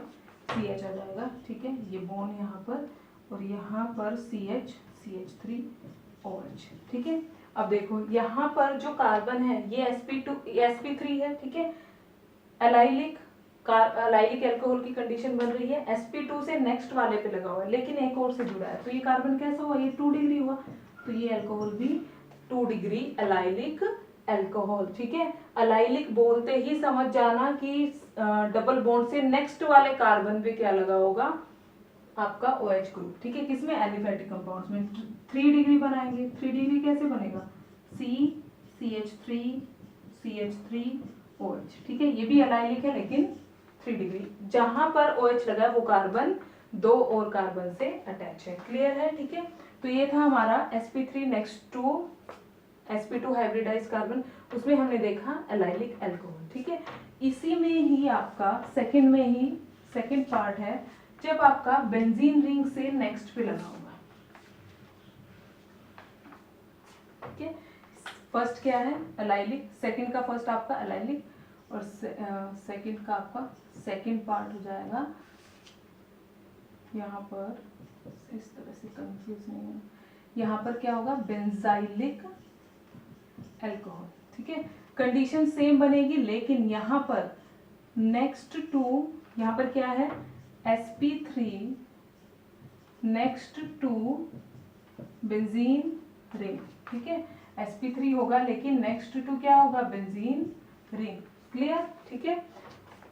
CH आ जाएगा। ठीक है, ये बॉन्ड यहाँ पर, और यहाँ पर CH3 OH। ठीक है, अब देखो यहाँ पर जो कार्बन है ये sp3 है। ठीक है, एलाइलिक अल्कोहल की कंडीशन बन रही है, sp2 से नेक्स्ट वाले पे लगा हुआ है लेकिन एक और से जुड़ा है, तो ये कार्बन कैसा हुआ, ये 2 डिग्री हुआ, तो ये अल्कोहल भी 2 डिग्री एलाइलिक अल्कोहल। ठीक है, एलाइलिक बोलते ही समझ जाना कि डबल बॉन्ड से नेक्स्ट वाले कार्बन पे क्या लगा होगा, आपका OH ग्रुप। ठीक है, किसमें, एलिफेटिक कंपाउंड्स में। 3 डिग्री बनाएंगे, 3 डिग्री कैसे बनेगा, CH3 OH। ठीक है, ये भी एलाइलिक है लेकिन 3 डिग्री, जहां पर OH लगा है वो कार्बन 2 और कार्बन से अटैच है। क्लियर है, ठीक है। तो ये था हमारा sp3 next to sp2 hybridise carbon, उसमें हमने देखा एलाइलिक अल्कोहल। ठीक है, इसी में ही आपका सेकंड पार्ट है जब आपका बेंजीन रिंग से नेक्स्ट पे लगा हुआ है। ठीक है, फर्स्ट क्या है, एलाइलिक, सेकंड का फर्स्ट आपका एलाइलिक, और सेकंड का आपका सेकंड पार्ट हो जाएगा यहाँ पर, इस तरह से कंफ्यूज नहीं है, यहाँ पर क्या होगा, बेंजाइलिक अल्कोहल। ठीक है, कंडीशन सेम बनेगी, लेकिन यहाँ पर नेक्स्ट टू, यहाँ पर क्या है, sp3 next to benzene ring. ठीक है, sp3 होगा लेकिन नेक्स्ट टू क्या होगा, बेंजीन रिंग। क्लियर? ठीक है,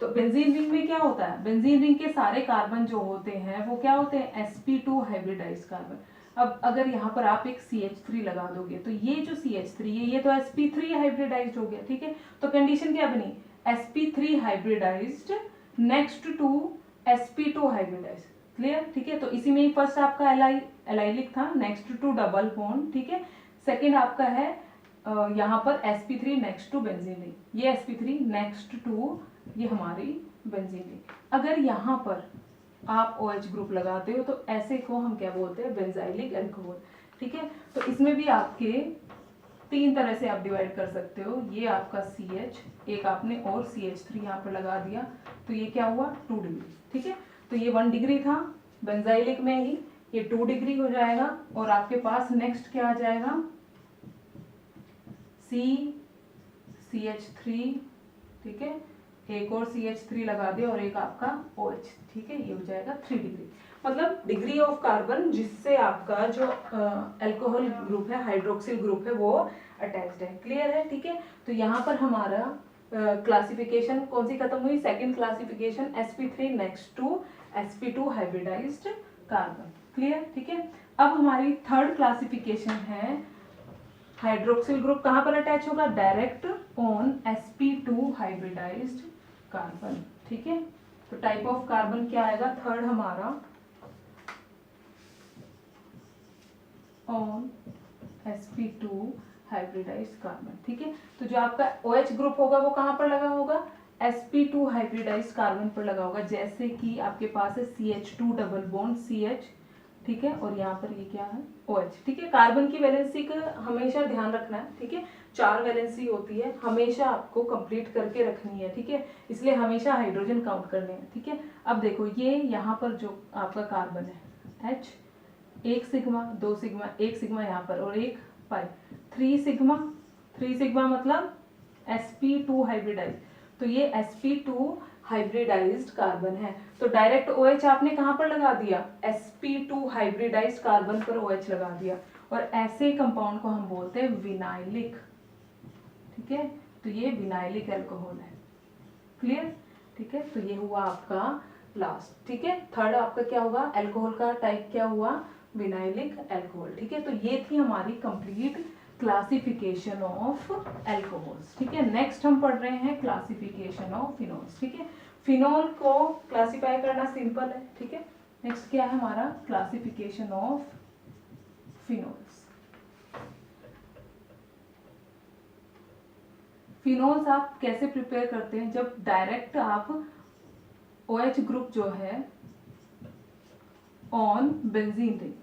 तो बेंजीन रिंग में क्या होता है, बेंजीन रिंग के सारे कार्बन जो होते हैं वो क्या होते हैं, sp2 हाइब्रिडाइज्ड कार्बन। अब अगर यहाँ पर आप एक CH3 लगा दोगे तो ये जो CH3 है ये तो sp3 हाइब्रिडाइज्ड हो गया। ठीक है, तो कंडीशन क्या बनी, sp3 hybridised next to sp2 hybridised. Clear? ठीक है, तो इसी में ही फर्स्ट आपका एलाइलिक था, नेक्स्ट टू डबल बॉन्ड। ठीक है, सेकेंड आपका है यहाँ पर sp3 next to benzene ring, ये sp3 नेक्स्ट टू ये हमारी बेंजीन रिंग। अगर यहाँ पर आप OH ग्रुप लगाते हो तो ऐसे को हम क्या बोलते हैं, बेंजाइलिक अल्कोहल। ठीक है, तो इसमें भी आपके 3 तरह से आप डिवाइड कर सकते हो। ये आपका CH, एक आपने और CH3 यहाँ पर लगा दिया तो ये क्या हुआ, 2 डिग्री। ठीक है, तो ये 1 डिग्री था बेंजाइलिक में ही, ये 2 डिग्री हो जाएगा और आपके पास नेक्स्ट क्या आ जाएगा, CH3। ठीक है, एक और CH3 लगा दिया और एक आपका OH। ठीक है, ये हो जाएगा 3 डिग्री। मतलब डिग्री ऑफ कार्बन जिससे आपका जो अल्कोहल ग्रुप है, हाइड्रोक्सिल ग्रुप है, वो अटैच्ड है। क्लियर है? ठीक है, तो यहाँ पर हमारा क्लासिफिकेशन कौन सी खत्म हुई, second classification sp3 next to sp2 hybridised carbon. Clear? ठीक है, अब हमारी थर्ड क्लासिफिकेशन है हाइड्रोक्सिल ग्रुप कहाँ पर अटैच होगा, direct on sp2 hybridised carbon. ठीक है, तो टाइप ऑफ कार्बन क्या आएगा, थर्ड हमारा ऑन sp2 हाइब्रिडाइज्ड कार्बन। ठीक है, तो जो आपका OH ग्रुप होगा वो कहाँ पर लगा होगा, sp2 हाइब्रिडाइज्ड कार्बन पर लगा होगा। जैसे कि आपके पास है CH2 डबल बॉन्ड CH। ठीक है, और यहाँ पर ये क्या है, OH। ठीक है, कार्बन की वैलेंसी का हमेशा ध्यान रखना है। ठीक है, 4 वैलेंसी होती है, हमेशा आपको कंप्लीट करके रखनी है। ठीक है, इसलिए हमेशा हाइड्रोजन काउंट करने हैं। ठीक है, अब देखो ये यहाँ पर जो आपका कार्बन है H, 1 सिग्मा 2 सिग्मा, 1 सिग्मा यहाँ पर और 1 पाई, 3 सिग्मा, 3 सिग्मा मतलब sp2 हाइब्रिडाइज। तो ये sp2 हाइब्रिडाइज्ड कार्बन है, तो डायरेक्ट OH आपने कहाँ पर लगा दिया, sp2 हाइब्रिडाइज्ड कार्बन पर OH लगा दिया, और ऐसे कंपाउंड को हम बोलते हैं विनाइलिक। ठीक है, तो ये विनाइलिक अल्कोहल है। क्लियर? ठीक है, तो ये हुआ आपका लास्ट। ठीक है, थर्ड आपका क्या होगा, अल्कोहल का टाइप क्या हुआ, विनाइलिक अल्कोहल। ठीक है, तो ये थी हमारी कंप्लीट क्लासिफिकेशन ऑफ अल्कोहल्स। ठीक है, नेक्स्ट हम पढ़ रहे हैं क्लासिफिकेशन ऑफ फिनॉल्स। ठीक है, फिनॉल को क्लासिफाई करना सिंपल है। ठीक है, नेक्स्ट क्या है हमारा, क्लासिफिकेशन ऑफ फिनॉल्स। फिनॉल्स आप कैसे प्रिपेयर करते हैं, जब डायरेक्ट आप OH ग्रुप जो है ऑन बेंजीन रिंग।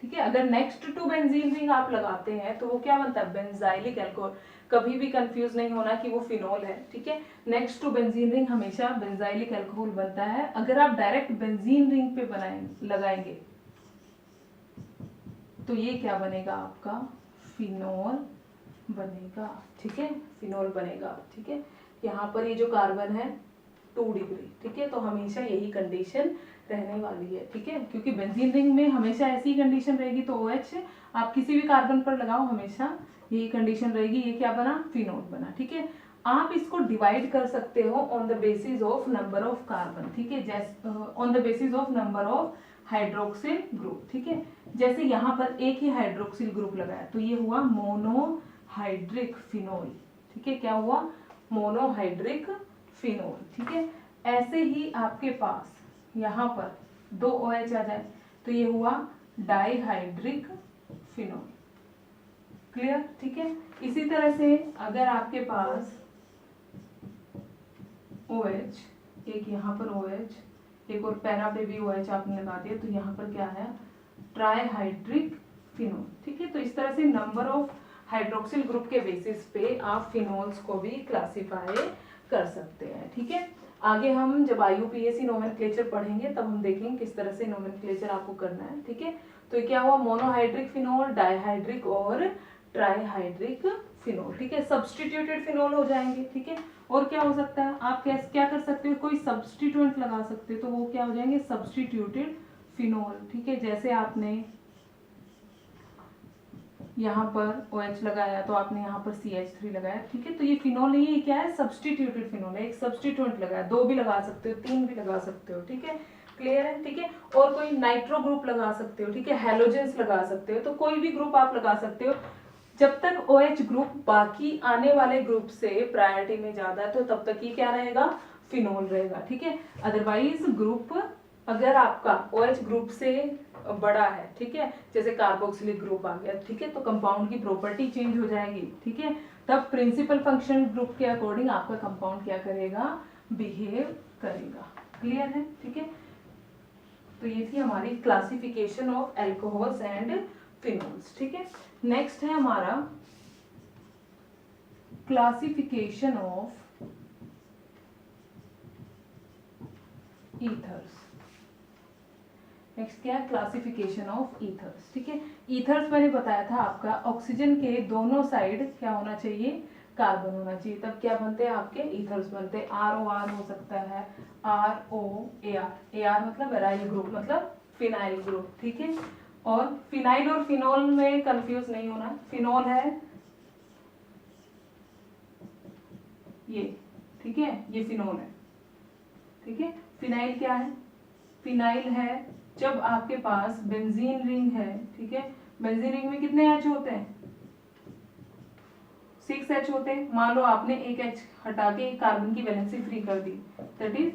ठीक है, अगर नेक्स्ट टू बेंजीन रिंग आप लगाते हैं तो वो क्या बनता है, बेंजाइलिक अल्कोहल। कभी भी कंफ्यूज नहीं होना कि वो फिनॉल है। ठीक है, नेक्स्ट टू बेंजीन रिंग हमेशा बेंजाइलिक अल्कोहल बनता है। अगर आप डायरेक्ट बेंजीन रिंग पे लगाएंगे तो ये क्या बनेगा, आपका फिनॉल बनेगा। ठीक है, फिनॉल बनेगा। ठीक है, यहाँ पर ये जो कार्बन है 2 डिग्री। ठीक है, तो हमेशा यही कंडीशन रहने वाली है। ठीक है, क्योंकि बेंजीन रिंग में हमेशा ऐसी कंडीशन रहेगी, तो OH आप किसी भी कार्बन पर लगाओ हमेशा यही कंडीशन रहेगी। ये क्या बना, फिनॉल बना। ठीक है, आप इसको डिवाइड कर सकते हो on the basis of number of carbon. ठीक है, जैसे on the basis of number of hydroxyl group. ठीक है, जैसे यहाँ पर एक ही हाइड्रोक्सिल ग्रुप लगाया तो ये हुआ मोनोहाइड्रिक फिनॉल। ठीक है, क्या हुआ, मोनोहाइड्रिक फिनॉल। ठीक है, ऐसे ही आपके पास यहाँ पर 2 OH आ जाए तो ये हुआ डाइहाइड्रिक फिनॉल। क्लियर? ठीक है, इसी तरह से अगर आपके पास OH, एक यहाँ पर OH, एक और पैरा पे भी OH आपने लगा दिया तो यहाँ पर क्या है, ट्राइहाइड्रिक फिनॉल। ठीक है, तो इस तरह से नंबर ऑफ हाइड्रोक्सिल ग्रुप के बेसिस पे आप फिनॉल्स को भी क्लासिफाई कर सकते हैं। ठीक है, आगे हम जब IUPAC नोमेनक्लेचर पढ़ेंगे तब हम देखेंगे किस तरह से नोमेनक्लेचर आपको करना है। ठीक है, तो ये क्या हुआ, मोनोहाइड्रिक फिनोल, डाइहाइड्रिक और ट्राइहाइड्रिक फिनोल। ठीक है, सब्स्टिट्यूटेड फिनोल हो जाएंगे। ठीक है, और क्या हो सकता है, आप क्या कर सकते हो, कोई सब्स्टिट्यूएंट लगा सकते हो, तो वो क्या हो जाएंगे, सब्स्टिट्यूटेड फिनोल। ठीक है, जैसे आपने यहाँ पर OH लगाया तो आपने यहाँ पर CH3 लगाया। ठीक है, तो ये फिनोल नहीं है, क्या है, सब्स्टिट्यूटेड फिनोल है, एक सब्स्टिट्यूएंट लगाया, 2 भी लगा सकते हो, 3 भी लगा सकते हो। ठीक है, क्लियर है। ठीक है, और कोई नाइट्रो ग्रुप लगा सकते हो। ठीक है, हैलोजेंस लगा सकते हो, तो कोई भी ग्रुप आप लगा सकते हो। जब तक OH ग्रुप बाकी आने वाले ग्रुप से प्रायोरिटी में ज्यादा है तो तब तक ये क्या रहेगा, फिनोल रहेगा। ठीक है, अदरवाइज ग्रुप अगर आपका OH ग्रुप से बड़ा है, ठीक है, जैसे कार्बोक्सिलिक ग्रुप आ गया, ठीक है, तो कंपाउंड की प्रॉपर्टी चेंज हो जाएगी। ठीक है, तब प्रिंसिपल फंक्शन ग्रुप के अकॉर्डिंग आपका कंपाउंड क्या करेगा, बिहेव करेगा। क्लियर है। ठीक है, तो ये थी हमारी classification of alcohols and phenols. ठीक है, नेक्स्ट है हमारा क्लासिफिकेशन ऑफ ईथर्स। नेक्स्ट क्या है, क्लासिफिकेशन ऑफ ईथर्स। ठीक है, ईथर्स मैंने बताया था आपका ऑक्सीजन के दोनों साइड क्या होना चाहिए, कार्बन होना चाहिए, तब क्या बनते हैं आपके ईथर्स बनते हैं। ROR हो सकता है, ROAR, AR मतलब एराइल ग्रुप, मतलब फिनाइल ग्रुप। ठीक है, और फिनाइल और फिनोल में कंफ्यूज नहीं होना, फिनोल है ये, ठीक है, ये फिनोल है। ठीक है, फिनाइल क्या है, फिनाइल है जब आपके पास बेंजीन रिंग है। ठीक है, बेंजीन रिंग में कितने H होते हैं, 6 H होते हैं। मान लो आपने एक H हटा के कार्बन की वैलेंसी फ्री कर दी, दैट इज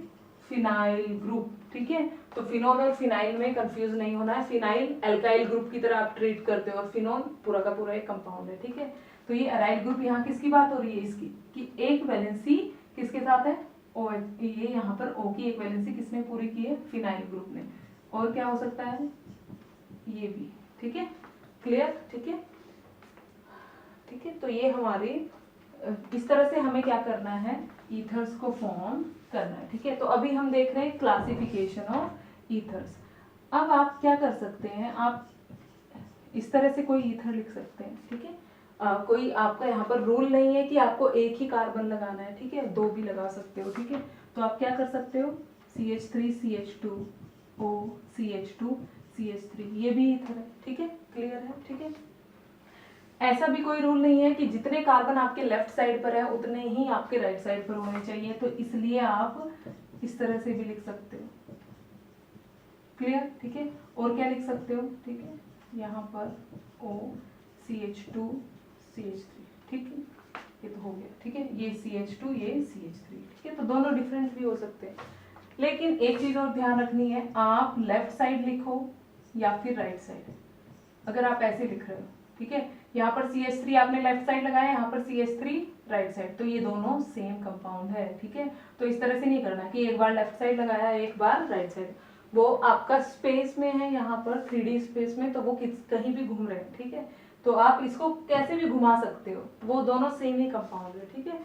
फिनाइल ग्रुप। ठीक है, तो फिनोल और फिनाइल में कंफ्यूज नहीं होना है, फिनाइल एल्काइल ग्रुप की तरह आप ट्रीट करते हो और फिनोल पूरा का पूरा एक कंपाउंड है। ठीक है, तो ये एराइल ग्रुप यहाँ किसकी बात हो रही है, इसकी, कि एक वैलेंसी किसके साथ है, OH, ये यहाँ पर O की एक वैलेंसी किसने पूरी की है, फिनाइल ग्रुप ने। और क्या हो सकता है, ये भी। ठीक है, क्लियर। ठीक है, ठीक है, तो ये हमारे इस तरह से हमें क्या करना है, ईथर्स को फॉर्म करना है। ठीक है, तो अभी हम देख रहे हैं क्लासिफिकेशन ऑफ ईथर्स। अब आप क्या कर सकते हैं, आप इस तरह से कोई ईथर लिख सकते हैं। ठीक है, कोई आपका यहाँ पर रूल नहीं है कि आपको एक ही कार्बन लगाना है। ठीक है, 2 भी लगा सकते हो। ठीक है, तो आप क्या कर सकते हो, CH3 CH2 O CH2 CH3, ये भी ईथर है। ठीक है, क्लियर है। ठीक है, ऐसा भी कोई रूल नहीं है कि जितने कार्बन आपके लेफ्ट साइड पर है उतने ही आपके राइट साइड पर होने चाहिए, तो इसलिए आप इस तरह से भी लिख सकते हो। क्लियर। ठीक है, और क्या लिख सकते हो, ठीक है, यहाँ पर O CH2 CH3। ठीक है, ये तो हो गया। ठीक है, ये CH2 ये CH3। ठीक है, तो दोनों डिफरेंट भी हो सकते हैं, लेकिन एक चीज और ध्यान रखनी है, आप लेफ्ट साइड लिखो या फिर राइट साइड। अगर आप ऐसे लिख रहे हो, ठीक है, यहाँ पर CH3 आपने लेफ्ट साइड लगाया, यहाँ पर CH3 राइट साइड, तो ये दोनों सेम कंपाउंड है। ठीक है, तो इस तरह से नहीं करना कि एक बार लेफ्ट साइड लगाया एक बार राइट साइड, वो आपका स्पेस में है, यहाँ पर 3D स्पेस में, तो वो कहीं भी घूम रहे हैं। ठीक है, तो आप इसको कैसे भी घुमा सकते हो, वो दोनों सेम ही कंपाउंड है। ठीक है,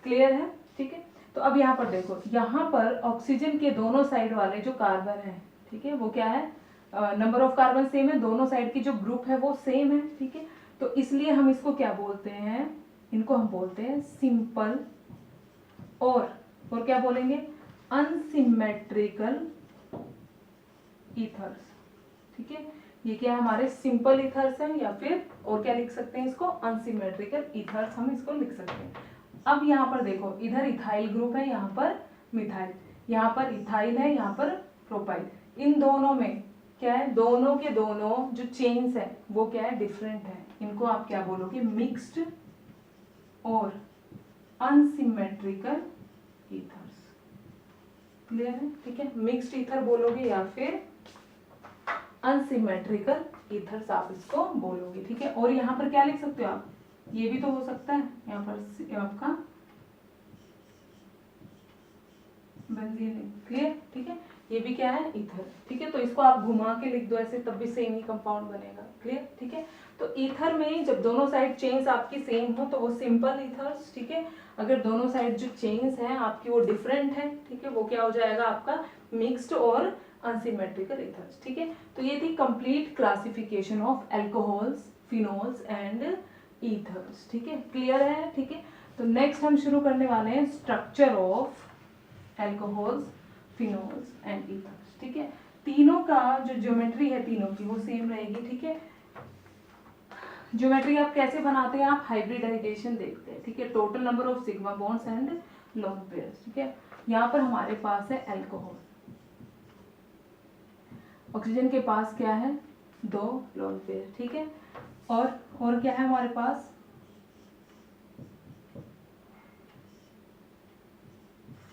क्लियर है। ठीक है, तो अब यहाँ पर देखो, यहाँ पर ऑक्सीजन के दोनों साइड वाले जो कार्बन है, ठीक है, वो क्या है, नंबर ऑफ कार्बन सेम है, दोनों साइड की जो ग्रुप है वो सेम है। ठीक है, तो इसलिए हम इसको क्या बोलते हैं, इनको हम बोलते हैं सिंपल और क्या बोलेंगे, अनसिमेट्रिकल ईथर्स। ठीक है, ये क्या है, हमारे सिंपल ईथर्स हैं, या फिर और क्या लिख सकते हैं इसको, अनसिमेट्रिकल ईथर्स हम इसको लिख सकते हैं। अब यहाँ पर देखो, इधर इथाइल ग्रुप है, यहाँ पर मिथाइल, यहाँ पर इथाइल है, यहाँ पर प्रोपाइल, इन दोनों में क्या है, दोनों के दोनों जो चेन्स है वो क्या है, डिफरेंट है। इनको आप क्या बोलोगे, मिक्स्ड और अनसिमेट्रिकल ईथर्स। क्लियर है। ठीक है, मिक्स्ड ईथर बोलोगे या फिर अनसिमेट्रिकल ईथर्स आप इसको बोलोगे। ठीक है, और यहाँ पर क्या लिख सकते हो आप, ये भी तो हो सकता है, यहाँ पर आपका बेंजीन। क्लियर। ठीक है, ये भी क्या है, ईथर। ठीक है, तो इसको आप घुमा के लिख दो ऐसे, तब भी सेम ही कंपाउंड बनेगा। क्लियर? ठीक है, तो ईथर में जब दोनों साइड चेन्स आपकी सेम हो तो वो सिंपल ईथर्स। ठीक है, अगर दोनों साइड जो चेन्स हैं आपकी वो डिफरेंट है, ठीक है, वो क्या हो जाएगा आपका मिक्स्ड और अनसिमेट्रिकल ईथर्स। ठीक है, तो ये थी complete classification of alcohols, phenols and ethers. ठीक है, क्लियर है? ठीक है, तो नेक्स्ट हम शुरू करने वाले हैं structure of alcohols, phenols and ethers. ठीक है, तीनों का जो ज्योमेट्री है तीनों की वो सेम रहेगी। ठीक है, ज्योमेट्री आप कैसे बनाते हैं, आप हाइब्रिडाइजेशन देखते हैं। ठीक है, total number of sigma bonds and lone pairs. ठीक है, यहाँ पर हमारे पास है अल्कोहल, ऑक्सीजन के पास क्या है, 2 लोन पेयर। ठीक है, और क्या है हमारे पास,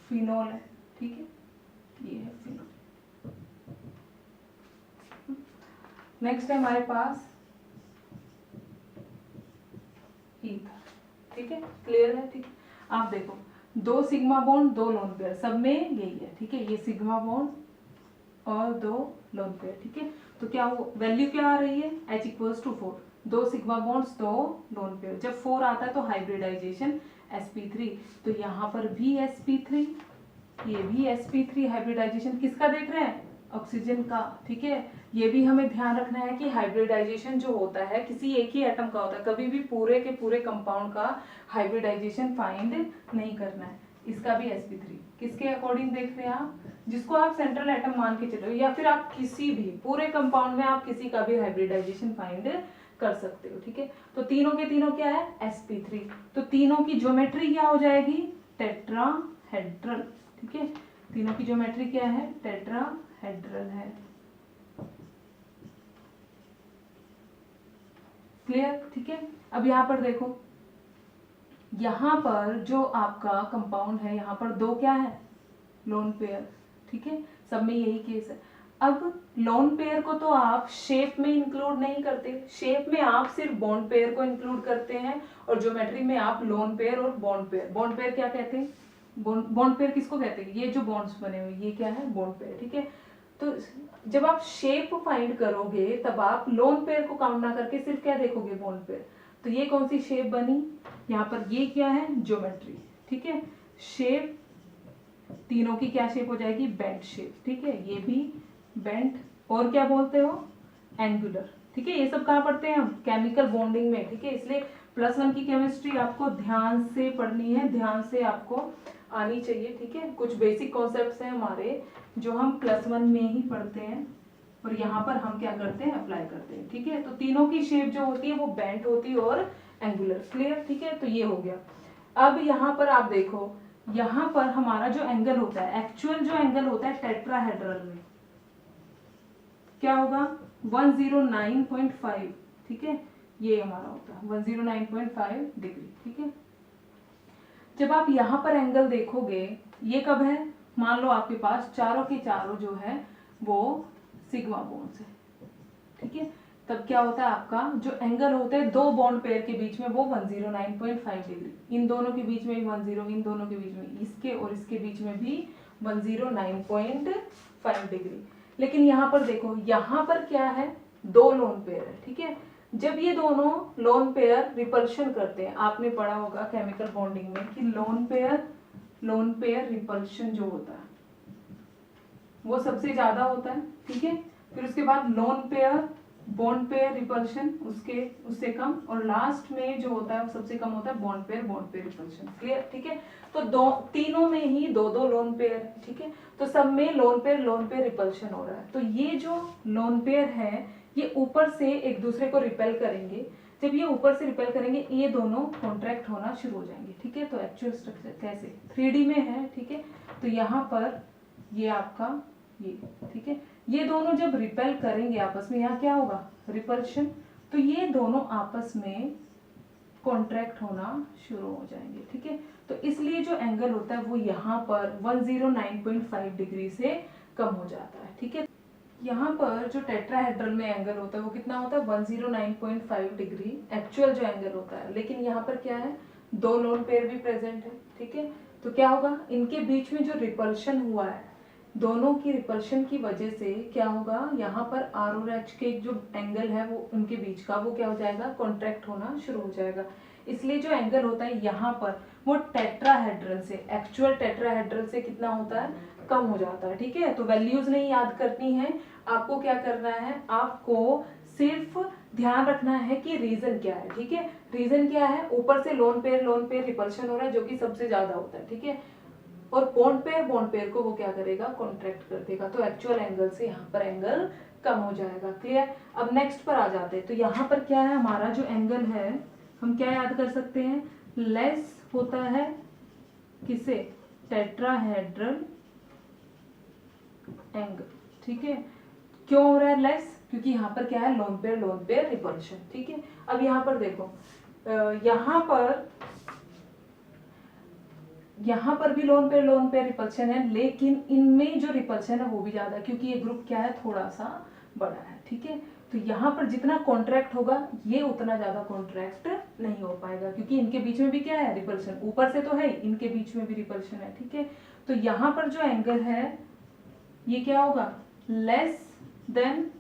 फिनोल है। ठीक है, ये है फिनोल। नेक्स्ट है हमारे पास ईथर। ठीक है, क्लियर है? ठीक है, आप देखो 2 सिग्मा बॉन्ड 2 लोन पेयर, सब में यही है। ठीक है, ये सिग्मा बॉन्ड और 2 लोन पेयर। ठीक है, तो क्या वो वैल्यू क्या आ रही है, H equals to 4, 2 sigma bonds 2 lone pair. जब 4 आता है तो हाइब्रिडाइजेशन sp3, तो यहाँ पर भी sp3, ये भी sp3, हाइब्रिडाइजेशन किसका देख रहे हैं, ऑक्सीजन का। ठीक है, ये भी हमें ध्यान रखना है कि हाइब्रिडाइजेशन जो होता है किसी एक ही एटम का होता है, कभी भी पूरे के पूरे कंपाउंड का हाइब्रिडाइजेशन फाइंड नहीं करना है। इसका भी sp3 किसके अकॉर्डिंग देख रहे हैं आप, जिसको आप सेंट्रल एटम मान के चलो, या फिर आप किसी भी पूरे कंपाउंड में आप किसी का भी हाइब्रिडाइजेशन फाइंड कर सकते हो। ठीक है, तो तीनों के तीनों क्या है, sp3, तो तीनों की ज्योमेट्री क्या हो जाएगी, टेट्राहेड्रल। ठीक है, तीनों की ज्योमेट्री क्या है, टेट्राहेड्रल है। क्लियर? ठीक है, अब यहाँ पर देखो, यहाँ पर जो आपका कंपाउंड है, यहाँ पर 2 क्या है, लोन पेयर। ठीक है, सब में यही केस है। अब लोन पेयर को तो आप शेप में इंक्लूड नहीं करते, शेप में आप सिर्फ बॉन्ड पेयर को इंक्लूड करते हैं, और ज्योमेट्री में आप लोन पेयर और बॉन्ड पेयर। बॉन्ड पेयर क्या कहते हैं, बॉन्ड पेयर किसको कहते हैं, ये जो बॉन्ड्स बने हुए ये क्या है, बॉन्ड पेयर। ठीक है, तो जब आप शेप फाइंड करोगे तब आप लोन पेयर को काउंट ना करके सिर्फ क्या देखोगे, बॉन्ड पेयर। तो ये कौन सी शेप बनी, यहाँ पर ये क्या है, ज्योमेट्री। ठीक है, शेप तीनों की क्या शेप हो जाएगी, बेंट शेप। ठीक है, ये भी बेंट, और क्या बोलते हो, एंगुलर। ठीक है, ये सब कहाँ पढ़ते हैं हम, केमिकल बॉन्डिंग में। ठीक है, इसलिए +1 की केमिस्ट्री आपको ध्यान से पढ़नी है, ध्यान से आपको आनी चाहिए। ठीक है, कुछ बेसिक कॉन्सेप्ट्स हैं हमारे जो हम +1 में ही पढ़ते हैं, और यहाँ पर हम क्या करते हैं, अप्लाई करते हैं। ठीक है, तो तीनों की शेप जो होती है वो बेंट होती है और एंगुलर। क्लियर? ठीक है, तो ये हो गया। अब यहाँ पर आप देखो, यहाँ पर हमारा जो एंगल होता है, एक्चुअल जो एंगल होता है टेट्राहेड्रल में क्या होगा, 109.5। ठीक है, ये हमारा होता है 109.5 डिग्री। ठीक है, जब आप यहाँ पर एंगल देखोगे, ये कब है, मान लो आपके पास चारों के चारों जो है वो सिग्मा बॉन्ड्स है। ठीक है, तब क्या होता है, आपका जो एंगल होता है 2 बॉन्ड पेयर के बीच में वो 109.5 डिग्री, इन दोनों के बीच में भी 10, इन दोनों के बीच में, इसके और इसके बीच में भी 109.5 डिग्री। लेकिन यहाँ पर देखो, यहाँ पर क्या है, 2 लोन पेयर है। ठीक है, जब ये दोनों लोन पेयर रिपल्शन करते हैं, आपने पढ़ा होगा केमिकल बॉन्डिंग में कि लोन पेयर रिपल्शन जो होता है वो सबसे ज्यादा होता है। ठीक है, फिर उसके बाद lone pair bond pair repulsion उससे कम, और लास्ट में जो होता है वो सबसे कम होता है बॉन्ड पेयर रिपल्शन। क्लियर? ठीक है, तो तीनों में ही 2 लोन पेयर है। ठीक है, तो सब में लोन पेयर रिपल्शन हो रहा है। तो ये जो लोन पेयर है ये ऊपर से एक दूसरे को रिपेल करेंगे, जब ये ऊपर से रिपेल करेंगे ये दोनों कॉन्ट्रैक्ट होना शुरू हो जाएंगे। ठीक है, तो एक्चुअल स्ट्रक्चर कैसे 3D में है। ठीक है, तो यहाँ पर ये आपका ये, ठीक है, ये दोनों जब रिपेल करेंगे आपस में, यहाँ क्या होगा, रिपल्शन, तो ये दोनों आपस में कॉन्ट्रैक्ट होना शुरू हो जाएंगे। ठीक है, तो इसलिए जो एंगल होता है वो यहाँ पर 109.5 डिग्री से कम हो जाता है। ठीक है, यहाँ पर जो टेट्राहेड्रल में एंगल होता है वो कितना होता है, 109.5 डिग्री एक्चुअल जो एंगल होता है। लेकिन यहाँ पर क्या है, 2 लोन पेयर भी प्रेजेंट है। ठीक है, तो क्या होगा, इनके बीच में जो रिपल्शन हुआ है दोनों की रिपल्शन की वजह से क्या होगा, यहाँ पर आर और एच के जो एंगल है वो उनके बीच का वो क्या हो जाएगा, कॉन्ट्रैक्ट होना शुरू हो जाएगा। इसलिए जो एंगल होता है यहाँ पर वो टेट्राहेड्रल से, एक्चुअल टेट्राहेड्रल से कितना होता है, कम हो जाता है। ठीक है, तो वैल्यूज नहीं याद करनी है आपको, क्या करना है, आपको सिर्फ ध्यान रखना है कि रीजन क्या है। ठीक है, रीजन क्या है, ऊपर से लोन पेयर रिपल्शन हो रहा है जो कि सबसे ज्यादा होता है। ठीक है, और बॉन्ड पेयर को वो क्या करेगा, कॉन्ट्रैक्ट कर देगा, तो एक्चुअल एंगल से यहाँ पर एंगल कम हो जाएगा। क्लियर। अब नेक्स्ट पर आ जाते हैं, तो यहाँ पर क्या है, हमारा जो एंगल है हम क्या याद कर सकते हैं, लेस होता है किसे, टेट्राहेड्रल एंगल। ठीक है, क्यों हो रहा है लेस, क्योंकि यहाँ पर क्या है, लोन पेयर रिपल्शन। ठीक है, अब यहाँ पर देखो, यहाँ पर भी लोन पेयर रिपल्शन है, लेकिन इनमें जो रिपल्शन है वो भी ज्यादा है, क्योंकि ये ग्रुप क्या है, थोड़ा सा बड़ा है। ठीक है, तो यहाँ पर जितना कॉन्ट्रैक्ट होगा ये उतना ज्यादा कॉन्ट्रैक्ट नहीं हो पाएगा, क्योंकि इनके बीच में भी क्या है, रिपल्शन, ऊपर से तो है, इनके बीच में भी रिपल्शन है। ठीक है, तो यहाँ पर जो एंगल है ये क्या होगा, लेस देन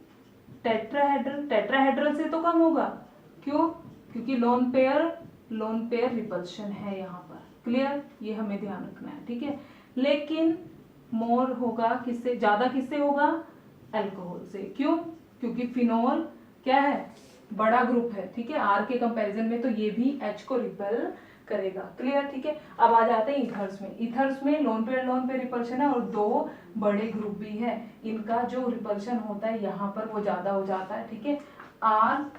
टेट्राहेड्रल से तो कम होगा। क्यों, क्योंकि लोन पेयर रिपल्शन है यहाँ पर। क्लियर, ये हमें ध्यान रखना है। ठीक है, लेकिन मोर होगा किससे, ज्यादा किससे होगा, अल्कोहल से। क्यों, क्योंकि फिनोल क्या है, बड़ा ग्रुप है। ठीक है, आर के कंपैरिजन में, तो ये भी एच को रिपेल करेगा। क्लियर। ठीक है, अब आ जाते हैं ईथर्स में। ईथर्स में लोन पेयर रिपल्शन है और दो बड़े ग्रुप भी है, इनका जो रिपल्शन होता है यहाँ पर वो ज्यादा हो जाता है। ठीक है, आर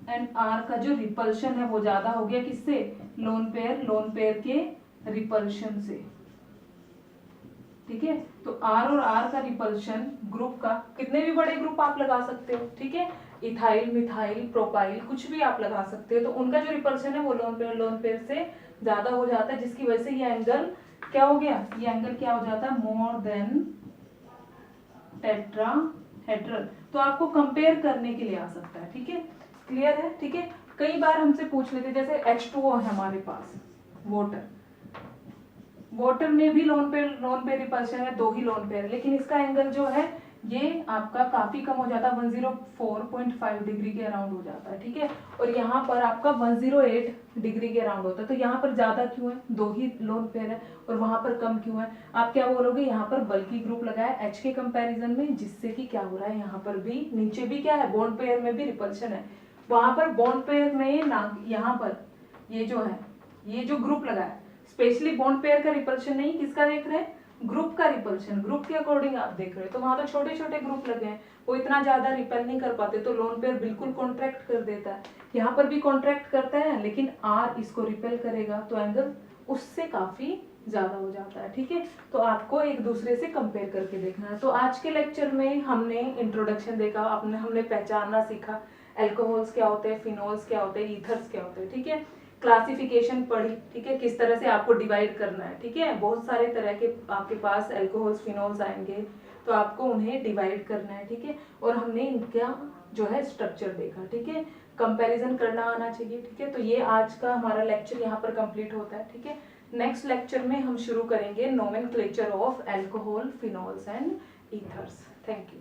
एंड आर का जो रिपल्शन है वो ज्यादा हो गया किससे, लोन पेयर के रिपल्शन से। ठीक है, तो आर और आर का रिपल्शन ग्रुप का, कितने भी बड़े ग्रुप आप लगा सकते हो। ठीक है, इथाइल, मिथाइल, प्रोपाइल, कुछ भी आप लगा सकते हो, तो उनका जो रिपल्शन है वो लोन पेयर से ज्यादा हो जाता है, जिसकी वजह से ये एंगल क्या हो गया, ये एंगल क्या हो जाता है, मोर देन टेट्राहेड्रल। तो आपको कंपेयर करने के लिए आ सकता है। ठीक है, क्लियर है। ठीक है, कई बार हमसे पूछ लेते, जैसे H2O है हमारे पास, वाटर में भी लोन पेयर रिपल्शन है, दो ही लोन पेयर, लेकिन इसका एंगल जो है ये आपका काफी कम हो जाता है, 104.5 डिग्री के अराउंड हो जाता है। ठीक है, और यहाँ पर आपका 108 डिग्री के अराउंड होता है। तो यहाँ पर ज्यादा क्यों है, दो ही लोन पेयर है, और वहां पर कम क्यों है, आप क्या बोलोगे, यहाँ पर बल्कि ग्रुप लगाया एच के कंपेरिजन में, जिससे कि क्या हो रहा है, यहाँ पर भी नीचे भी क्या है, बॉन्ड पेयर में भी रिपल्शन है, वहां पर बॉन्ड पेयर में ना, यहाँ पर ये जो है, ये जो ग्रुप लगा है, स्पेशली बॉन्ड पेयर का रिपल्शन नहीं, किसका देख रहे हैं, ग्रुप का रिपल्शन, ग्रुप के अकॉर्डिंग आप देख रहे हो, तो वहां तो छोटे छोटे ग्रुप लगे हैं, वो इतना ज्यादा रिपेल नहीं कर पाते, तो लोन पेयर बिल्कुल कॉन्ट्रैक्ट कर देता है। यहाँ पर भी कॉन्ट्रैक्ट करता है, लेकिन आर इसको रिपेल करेगा, तो एंगल उससे काफी ज्यादा हो जाता है। ठीक है, तो आपको एक दूसरे से कंपेयर करके देखना है। तो आज के लेक्चर में हमने इंट्रोडक्शन देखा, हमने पहचानना सीखा, एल्कोहल्स क्या होते हैं, फिनोल्स क्या होते हैं, ईथर्स क्या होते हैं। ठीक है, क्लासिफिकेशन पढ़ी। ठीक है, किस तरह से आपको डिवाइड करना है। ठीक है, बहुत सारे तरह के आपके पास एल्कोहल्स, फिनोल्स आएंगे, तो आपको उन्हें डिवाइड करना है। ठीक है, और हमने इनका जो है स्ट्रक्चर देखा। ठीक है, कंपैरिजन करना आना चाहिए। ठीक है, तो ये आज का हमारा लेक्चर यहाँ पर कंप्लीट होता है। ठीक है, नेक्स्ट लेक्चर में हम शुरू करेंगे nomenclature of alcohol, phenols and ethers. Thank you.